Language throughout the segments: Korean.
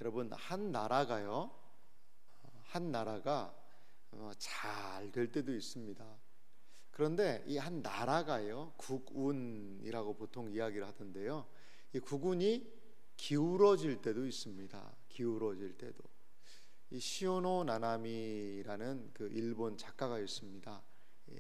여러분, 한 나라가 잘 될 때도 있습니다. 그런데 이 한 나라가요, 국운이라고 보통 이야기를 하던데요, 이 국운이 기울어질 때도 있습니다. 기울어질 때도. 이 시오노 나나미라는 그 일본 작가가 있습니다.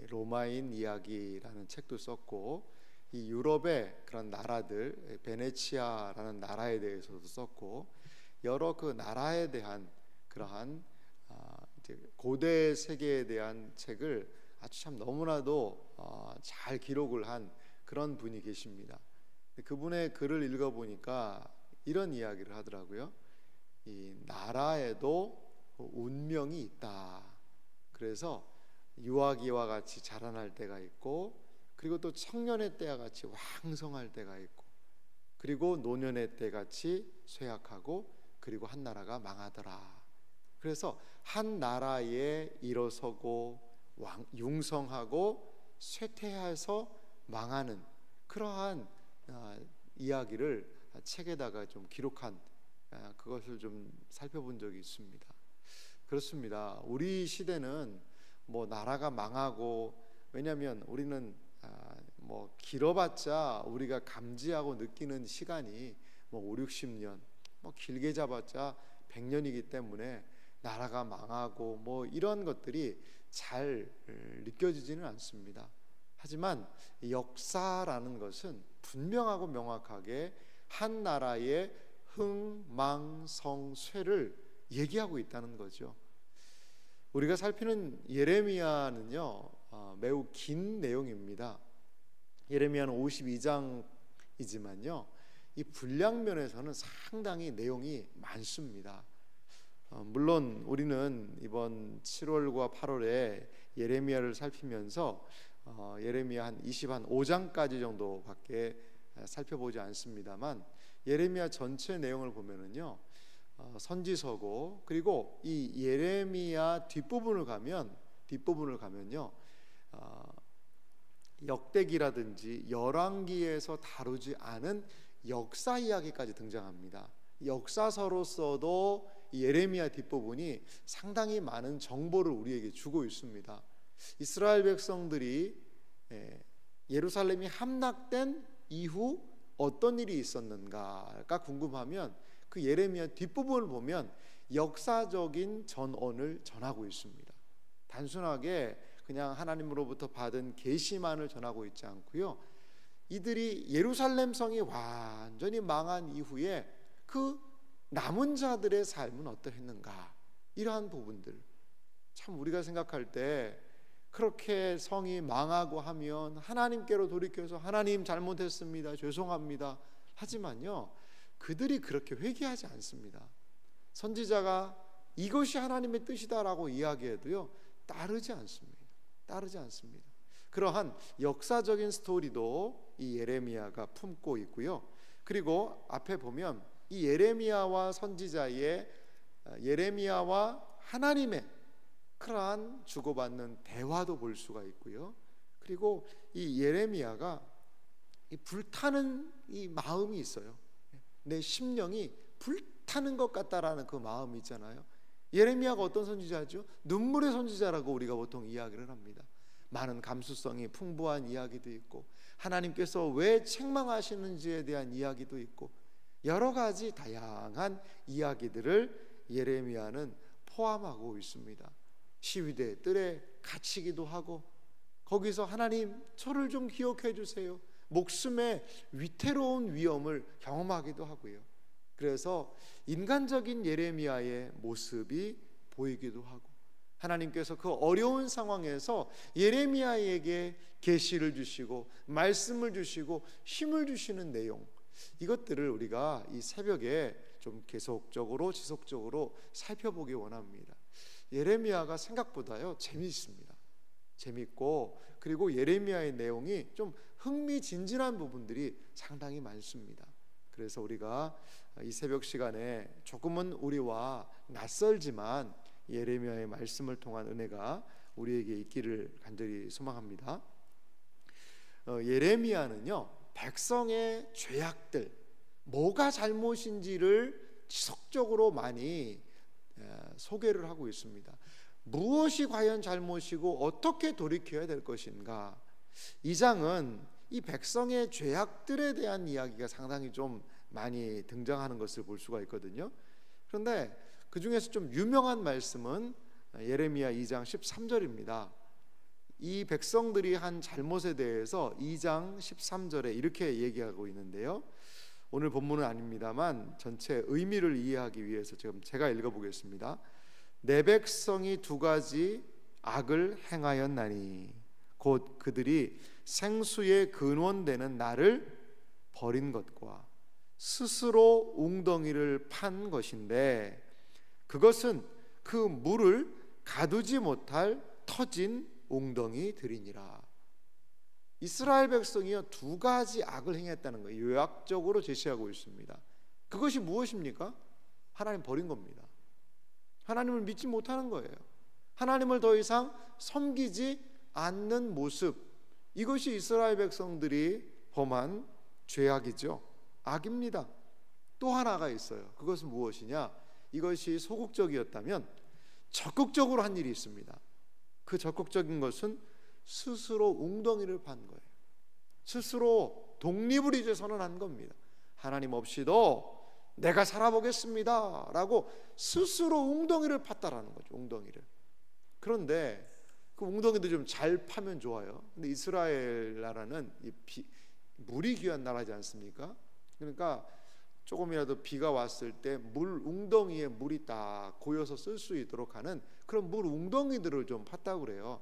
로마인 이야기라는 책도 썼고, 이 유럽의 그런 나라들, 베네치아라는 나라에 대해서도 썼고, 여러 그 나라에 대한 그러한 이제 고대 세계에 대한 책을 아주 참 너무나도 잘 기록을 한 그런 분이 계십니다. 그분의 글을 읽어보니까 이런 이야기를 하더라고요. 이 나라에도 운명이 있다. 그래서 유아기와 같이 자라날 때가 있고, 그리고 또 청년의 때와 같이 왕성할 때가 있고, 그리고 노년의 때 같이 쇠약하고, 그리고 한 나라가 망하더라. 그래서 한 나라에 일어서고 융성하고 쇠퇴해서 망하는 그러한 이야기를 책에다가 좀 기록한 그것을 좀 살펴본 적이 있습니다. 그렇습니다. 우리 시대는 뭐 나라가 망하고, 왜냐하면 우리는 뭐 길어봤자 우리가 감지하고 느끼는 시간이 뭐 5, 60년, 뭐 길게 잡았자 100년이기 때문에 나라가 망하고 뭐 이런 것들이 잘 느껴지지는 않습니다. 하지만 역사라는 것은 분명하고 명확하게 한 나라의 흥망성쇠를 얘기하고 있다는 거죠. 우리가 살피는 예레미야는요, 매우 긴 내용입니다. 예레미야는 52장이지만요, 이 분량 면에서는 상당히 내용이 많습니다. 물론 우리는 이번 7월과 8월에 예레미야를 살피면서 예레미야 한 25장까지 정도밖에 살펴보지 않습니다만, 예레미야 전체 내용을 보면은요, 선지서고, 그리고 이 예레미야 뒷부분을 가면요, 역대기라든지 열왕기에서 다루지 않은 역사 이야기까지 등장합니다. 역사서로서도 예레미야 뒷부분이 상당히 많은 정보를 우리에게 주고 있습니다. 이스라엘 백성들이 예루살렘이 함락된 이후 어떤 일이 있었는가가 궁금하면 그 예레미야 뒷부분을 보면 역사적인 전언을 전하고 있습니다. 단순하게 그냥 하나님으로부터 받은 계시만을 전하고 있지 않고요, 이들이 예루살렘 성이 완전히 망한 이후에 그 남은 자들의 삶은 어떠했는가, 이러한 부분들, 참 우리가 생각할 때 그렇게 성이 망하고 하면 하나님께로 돌이켜서 하나님 잘못했습니다, 죄송합니다 하지만요, 그들이 그렇게 회개하지 않습니다. 선지자가 이것이 하나님의 뜻이다라고 이야기해도요, 따르지 않습니다. 그러한 역사적인 스토리도 이 예레미야가 품고 있고요, 그리고 앞에 보면 이 예레미야와 선지자의, 예레미야와 하나님의 그러한 주고받는 대화도 볼 수가 있고요, 그리고 이 예레미야가 이 불타는 이 마음이 있어요. 내 심령이 불타는 것 같다라는 그 마음이 있잖아요. 예레미야가 어떤 선지자죠? 눈물의 선지자라고 우리가 보통 이야기를 합니다. 많은 감수성이 풍부한 이야기도 있고, 하나님께서 왜 책망하시는지에 대한 이야기도 있고, 여러 가지 다양한 이야기들을 예레미야는 포함하고 있습니다. 시위대 뜰에 갇히기도 하고, 거기서 하나님 저를 좀 기억해 주세요, 목숨의 위태로운 위험을 경험하기도 하고요. 그래서 인간적인 예레미야의 모습이 보이기도 하고, 하나님께서 그 어려운 상황에서 예레미야에게 계시를 주시고 말씀을 주시고 힘을 주시는 내용, 이것들을 우리가 이 새벽에 좀 계속적으로 지속적으로 살펴보기 원합니다. 예레미야가 생각보다요 재미있습니다. 재밌고, 그리고 예레미야의 내용이 좀 흥미진진한 부분들이 상당히 많습니다. 그래서 우리가 이 새벽 시간에 조금은 우리와 낯설지만 예레미야의 말씀을 통한 은혜가 우리에게 있기를 간절히 소망합니다. 예레미야는요, 백성의 죄악들, 뭐가 잘못인지를 지속적으로 많이 소개를 하고 있습니다. 무엇이 과연 잘못이고 어떻게 돌이켜야 될 것인가. 이 장은 이 백성의 죄악들에 대한 이야기가 상당히 좀 많이 등장하는 것을 볼 수가 있거든요. 그런데 그 중에서 좀 유명한 말씀은 예레미야 2장 13절입니다. 이 백성들이 한 잘못에 대해서 2장 13절에 이렇게 얘기하고 있는데요. 오늘 본문은 아닙니다만 전체 의미를 이해하기 위해서 지금 제가 읽어보겠습니다. 내 백성이 두 가지 악을 행하였나니 곧 그들이 생수의 근원되는 나를 버린 것과 스스로 웅덩이를 판 것인데 그것은 그 물을 가두지 못할 터진 웅덩이들이니라. 이스라엘 백성이요 두 가지 악을 행했다는 거예요. 요약적으로 제시하고 있습니다. 그것이 무엇입니까? 하나님 버린 겁니다. 하나님을 믿지 못하는 거예요. 하나님을 더 이상 섬기지 않는 모습, 이것이 이스라엘 백성들이 범한 죄악이죠. 악입니다. 또 하나가 있어요. 그것은 무엇이냐? 이것이 소극적이었다면 적극적으로 한 일이 있습니다. 그 적극적인 것은 스스로 웅덩이를 판 거예요. 스스로 독립을 이제 선언한 겁니다. 하나님 없이도 내가 살아보겠습니다 라고 스스로 웅덩이를 팠다라는 거죠. 웅덩이를. 그런데 그 웅덩이도 좀 잘 파면 좋아요. 근데 이스라엘 나라는 물이 귀한 나라지 않습니까? 그러니까 조금이라도 비가 왔을 때 물 웅덩이에 물이 딱 고여서 쓸 수 있도록 하는 그런 물 웅덩이들을 좀 팠다고 그래요.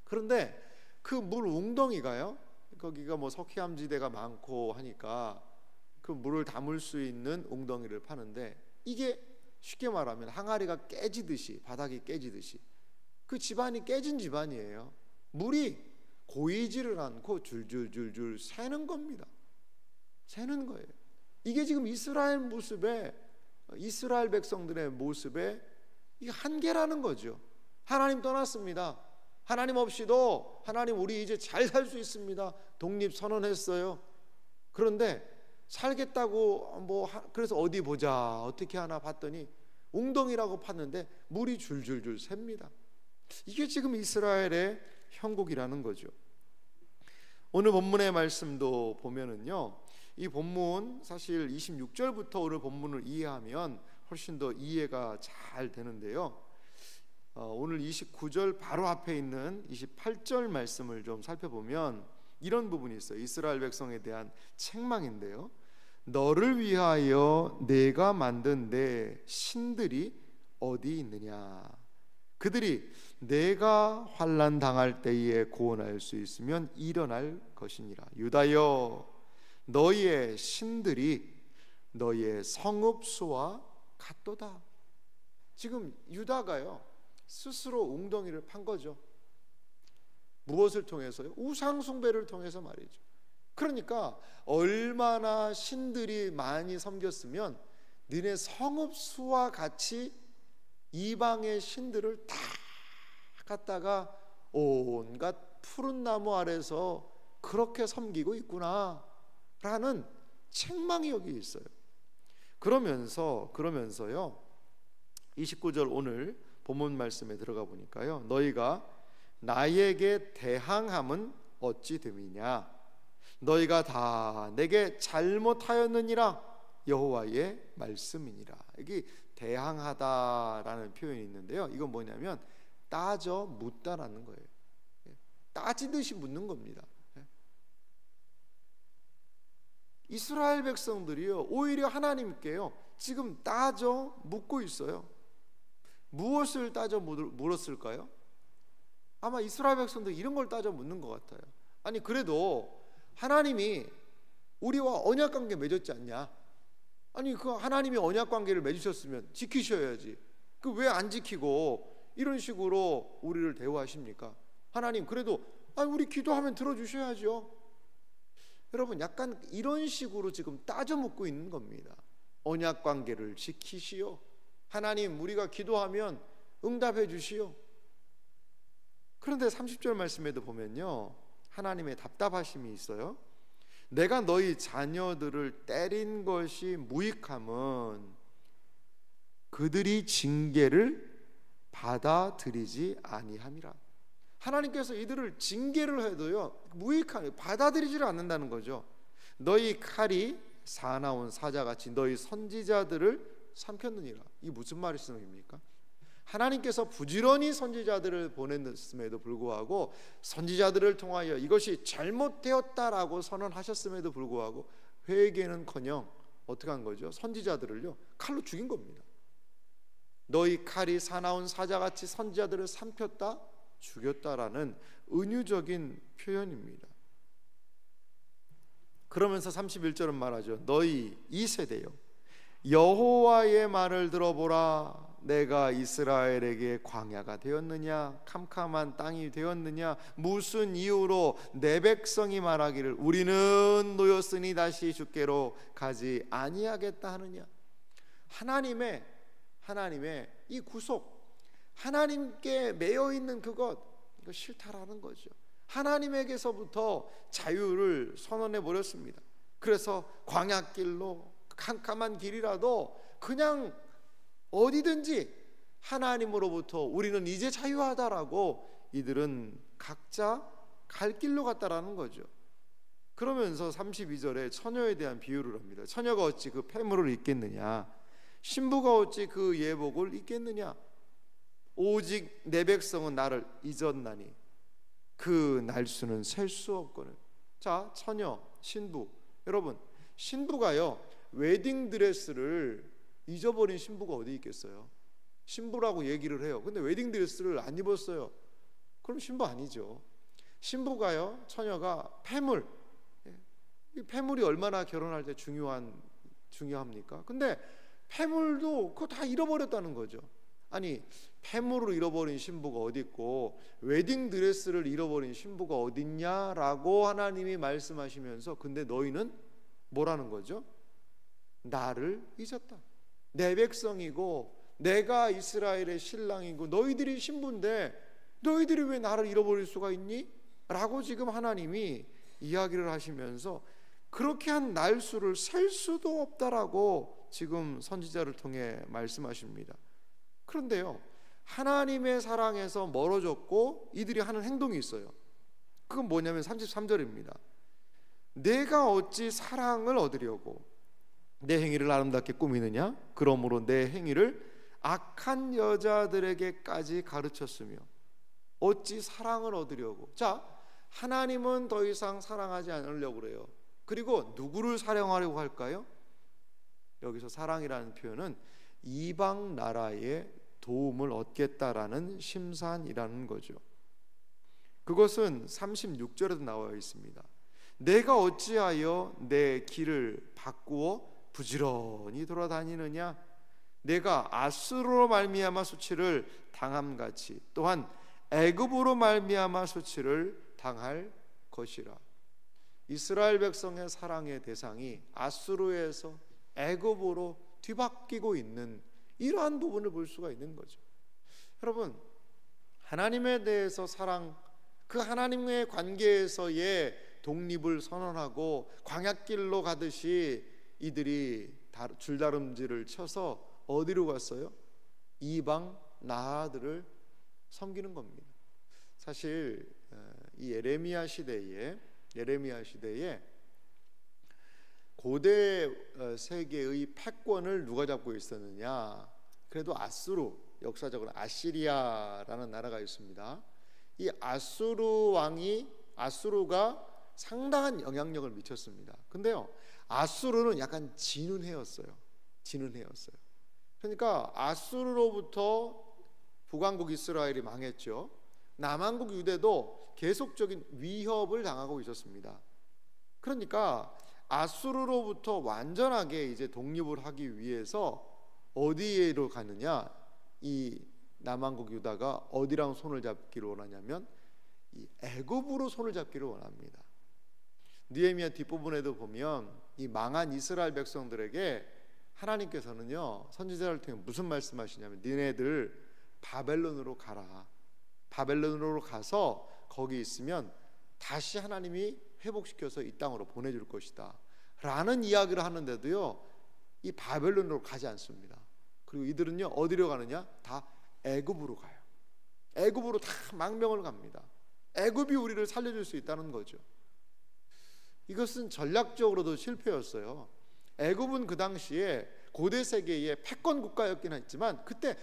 그런데 그 물 웅덩이가요, 거기가 뭐 석회암지대가 많고 하니까 그 물을 담을 수 있는 웅덩이를 파는데 이게 쉽게 말하면 항아리가 깨지듯이, 바닥이 깨지듯이 그 집안이 깨진 집안이에요. 물이 고이지를 않고 줄줄줄줄 새는 겁니다. 새는 거예요. 이게 지금 이스라엘 모습에, 이스라엘 백성들의 모습에 이게 한계라는 거죠. 하나님 떠났습니다. 하나님 없이도 하나님 우리 이제 잘 살 수 있습니다. 독립 선언했어요. 그런데 살겠다고 그래서 어디 보자 어떻게 하나 봤더니 웅덩이라고 팠는데 물이 줄줄줄 셉니다. 이게 지금 이스라엘의 형국이라는 거죠. 오늘 본문의 말씀도 보면은요, 이 본문 사실 26절부터 오늘 본문을 이해하면 훨씬 더 이해가 잘 되는데요. 오늘 29절 바로 앞에 있는 28절 말씀을 좀 살펴보면 이런 부분이 있어요. 이스라엘 백성에 대한 책망인데요. 너를 위하여 내가 만든 내 신들이 어디 있느냐? 그들이 내가 환난 당할 때에 구원할 수 있으면 일어날 것이니라. 유다여, 너희의 신들이 너희의 성읍수와 같도다. 지금 유다가요 스스로 웅덩이를 판 거죠. 무엇을 통해서요? 우상 숭배를 통해서 말이죠. 그러니까 얼마나 신들이 많이 섬겼으면 너네 성읍수와 같이 이방의 신들을 다 갖다가 온갖 푸른 나무 아래서 그렇게 섬기고 있구나 라는 책망이 여기 있어요. 그러면서요 29절 오늘 본문 말씀에 들어가 보니까요, 너희가 나에게 대항함은 어찌 됨이냐? 너희가 다 내게 잘못하였느니라. 여호와의 말씀이니라. 여기 대항하다라는 표현이 있는데요, 이건 뭐냐면 따져 묻다라는 거예요. 따지듯이 묻는 겁니다. 이스라엘 백성들이요 오히려 하나님께요 지금 따져 묻고 있어요. 무엇을 따져 물었을까요? 아마 이스라엘 백성들 이런 걸 따져 묻는 것 같아요. 아니 그래도 하나님이 우리와 언약관계 맺었지 않냐? 아니 그 하나님이 언약관계를 맺으셨으면 지키셔야지. 그 왜 안 지키고 이런 식으로 우리를 대우하십니까? 하나님 그래도 우리 기도하면 들어주셔야죠. 여러분 약간 이런 식으로 지금 따져 묻고 있는 겁니다. 언약관계를 지키시오. 하나님 우리가 기도하면 응답해 주시오. 그런데 30절 말씀에도 보면요 하나님의 답답하심이 있어요. 내가 너희 자녀들을 때린 것이 무익함은 그들이 징계를 받아들이지 아니함이라. 하나님께서 이들을 징계를 해도요 무익하게 받아들이지를 않는다는 거죠. 너희 칼이 사나운 사자같이 너희 선지자들을 삼켰느니라. 이 무슨 말씀입니까? 하나님께서 부지런히 선지자들을 보냈음에도 불구하고 선지자들을 통하여 이것이 잘못되었다라고 선언하셨음에도 불구하고 회개는커녕 어떻게 한 거죠? 선지자들을요 칼로 죽인 겁니다. 너희 칼이 사나운 사자같이 선지자들을 삼켰다, 죽였다라는 은유적인 표현입니다. 그러면서 31절은 말하죠. 너희 이 세대여 여호와의 말을 들어보라. 내가 이스라엘에게 광야가 되었느냐, 캄캄한 땅이 되었느냐, 무슨 이유로 내 백성이 말하기를 우리는 노였으니 다시 주께로 가지 아니하겠다 하느냐. 하나님의 이 구속, 하나님께 매여 있는 그것, 이거 싫다라는 거죠. 하나님에게서부터 자유를 선언해 버렸습니다. 그래서 광야길로 캄캄한 길이라도 그냥 어디든지 하나님으로부터 우리는 이제 자유하다라고 이들은 각자 갈 길로 갔다라는 거죠. 그러면서 32절에 처녀에 대한 비유를 합니다. 처녀가 어찌 그 폐물을 입겠느냐, 신부가 어찌 그 예복을 입겠느냐. 오직 내 백성은 나를 잊었나니 그 날수는 셀 수 없거늘. 자, 처녀, 신부. 여러분, 신부가요 웨딩드레스를 잊어버린 신부가 어디 있겠어요? 신부라고 얘기를 해요. 근데 웨딩드레스를 안 입었어요. 그럼 신부 아니죠. 신부가요, 처녀가 폐물, 이 폐물이 얼마나 결혼할 때 중요합니까? 근데 폐물도 그거 다 잃어버렸다는 거죠. 아니, 폐물을 잃어버린 신부가 어디 있고 웨딩드레스를 잃어버린 신부가 어디 있냐라고 하나님이 말씀하시면서, 근데 너희는 뭐라는 거죠? 나를 잊었다. 내 백성이고 내가 이스라엘의 신랑이고 너희들이 신부인데 너희들이 왜 나를 잃어버릴 수가 있니? 라고 지금 하나님이 이야기를 하시면서 그렇게 한 날수를 셀 수도 없다라고 지금 선지자를 통해 말씀하십니다. 그런데요, 하나님의 사랑에서 멀어졌고 이들이 하는 행동이 있어요. 그건 뭐냐면 33절입니다. 내가 어찌 사랑을 얻으려고 내 행위를 아름답게 꾸미느냐? 그러므로 내 행위를 악한 여자들에게까지 가르쳤으며 어찌 사랑을 얻으려고. 자, 하나님은 더 이상 사랑하지 않으려고 그래요. 그리고 누구를 사랑하려고 할까요? 여기서 사랑이라는 표현은 이방 나라의 도움을 얻겠다라는 심산이라는 거죠. 그것은 36절에도 나와 있습니다. 내가 어찌하여 내 길을 바꾸어 부지런히 돌아다니느냐? 내가 아수르로 말미암아 수치를 당함같이 또한 애굽으로 말미암아 수치를 당할 것이라. 이스라엘 백성의 사랑의 대상이 아수르에서 애굽으로 뒤바뀌고 있는 이러한 부분을 볼 수가 있는 거죠. 여러분, 하나님에 대해서 사랑, 그 하나님의 관계에서의 독립을 선언하고 광야길로 가듯이 이들이 줄다름질을 쳐서 어디로 갔어요? 이방 나라들을 섬기는 겁니다. 사실 이 예레미야 시대에 고대 세계의 패권을 누가 잡고 있었느냐? 그래도 아수르, 역사적으로 아시리아라는 나라가 있습니다. 이 아수르가 상당한 영향력을 미쳤습니다. 근데요, 아수르는 약간 진운해였어요. 그러니까 아수르로부터 북왕국 이스라엘이 망했죠. 남왕국 유대도 계속적인 위협을 당하고 있었습니다. 그러니까 아수르로부터 완전하게 이제 독립을 하기 위해서 어디로 가느냐? 이 남왕국 유다가 어디랑 손을 잡기를 원하냐면 이 애굽으로 손을 잡기를 원합니다. 느헤미야 뒷부분에도 보면 이 망한 이스라엘 백성들에게 하나님께서는요 선지자를 통해 무슨 말씀하시냐면 니네들 바벨론으로 가라. 바벨론으로 가서 거기 있으면 다시 하나님이 회복시켜서 이 땅으로 보내줄 것이다 라는 이야기를 하는데도요 이 바벨론으로 가지 않습니다. 그리고 이들은요 어디로 가느냐? 다 애굽으로 가요. 애굽으로 다 망명을 갑니다. 애굽이 우리를 살려줄 수 있다는 거죠. 이것은 전략적으로도 실패였어요. 애굽은 그 당시에 고대 세계의 패권 국가였긴 했지만 그때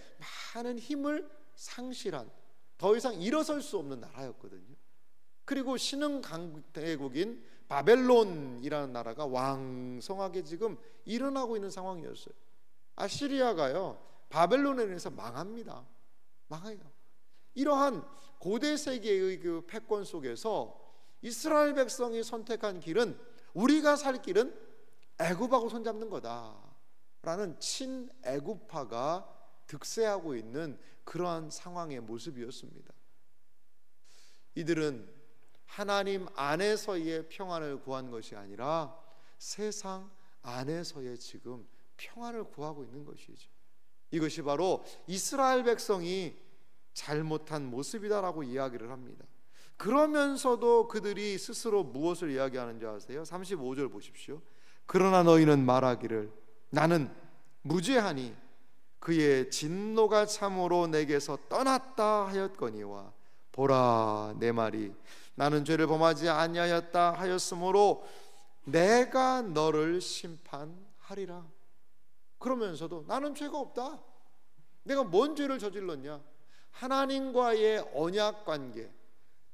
많은 힘을 상실한, 더 이상 일어설 수 없는 나라였거든요. 그리고 신흥 강대국인 바벨론이라는 나라가 왕성하게 지금 일어나고 있는 상황이었어요. 아시리아가요 바벨론에 의해서 망합니다. 망해요. 이러한 고대 세계의 그 패권 속에서 이스라엘 백성이 선택한 길은, 우리가 살 길은 애굽하고 손잡는 거다라는 친애굽파가 득세하고 있는 그러한 상황의 모습이었습니다. 이들은 하나님 안에서의 평안을 구한 것이 아니라 세상 안에서의 지금 평안을 구하고 있는 것이죠. 이것이 바로 이스라엘 백성이 잘못한 모습이다라고 이야기를 합니다. 그러면서도 그들이 스스로 무엇을 이야기하는지 아세요? 35절 보십시오. 그러나 너희는 말하기를 나는 무죄하니 그의 진노가 참으로 내게서 떠났다 하였거니와 보라 내 말이 나는 죄를 범하지 아니하였다 하였으므로 내가 너를 심판하리라. 그러면서도 나는 죄가 없다. 내가 뭔 죄를 저질렀냐? 하나님과의 언약 관계,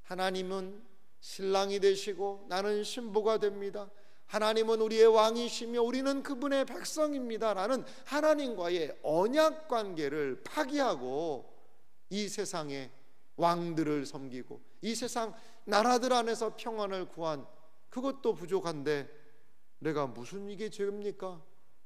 하나님은 신랑이 되시고 나는 신부가 됩니다. 하나님은 우리의 왕이시며 우리는 그분의 백성입니다 라는 하나님과의 언약 관계를 파기하고 이 세상의 왕들을 섬기고 이 세상 나라들 안에서 평안을 구한, 그것도 부족한데 내가 무슨 이게 죄입니까?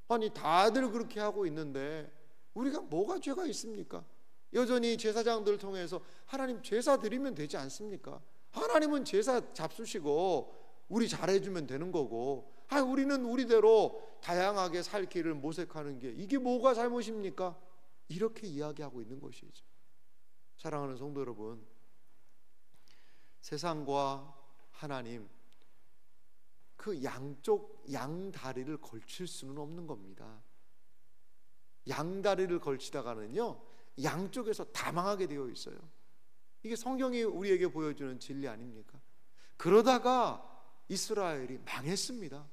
아니 다들 그렇게 하고 있는데 우리가 뭐가 죄가 있습니까? 여전히 제사장들을 통해서 하나님 제사 드리면 되지 않습니까? 하나님은 제사 잡수시고 우리 잘해주면 되는 거고, 우리는 우리대로 다양하게 살 길을 모색하는 게 이게 뭐가 잘못입니까? 이렇게 이야기하고 있는 것이죠. 사랑하는 성도 여러분, 세상과 하나님 그 양쪽 양다리를 걸칠 수는 없는 겁니다. 양다리를 걸치다가는요 양쪽에서 다 망하게 되어 있어요. 이게 성경이 우리에게 보여주는 진리 아닙니까? 그러다가 이스라엘이 망했습니다.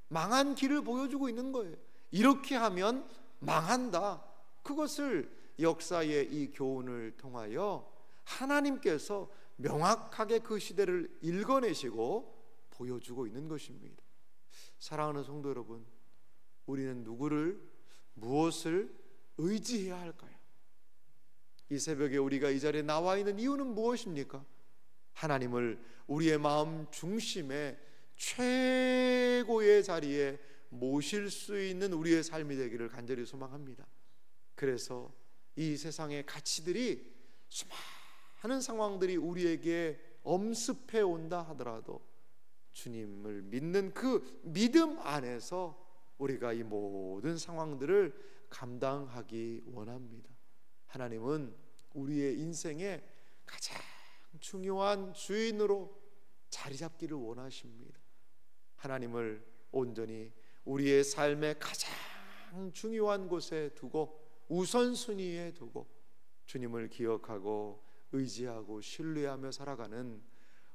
망한 길을 보여주고 있는 거예요. 이렇게 하면 망한다. 그것을 역사의 이 교훈을 통하여 하나님께서 명확하게 그 시대를 읽어내시고 보여주고 있는 것입니다. 사랑하는 성도 여러분, 우리는 누구를, 무엇을 의지해야 할까요? 이 새벽에 우리가 이 자리에 나와 있는 이유는 무엇입니까? 하나님을 우리의 마음 중심에 최고의 자리에 모실 수 있는 우리의 삶이 되기를 간절히 소망합니다. 그래서 이 세상의 가치들이, 수많은 상황들이 우리에게 엄습해 온다 하더라도 주님을 믿는 그 믿음 안에서 우리가 이 모든 상황들을 감당하기 원합니다. 하나님은 우리의 인생의 가장 중요한 주인으로 자리 잡기를 원하십니다. 하나님을 온전히 우리의 삶의 가장 중요한 곳에 두고 우선순위에 두고 주님을 기억하고 의지하고 신뢰하며 살아가는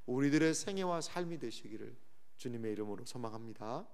우리들의 생애와 삶이 되시기를 주님의 이름으로 소망합니다.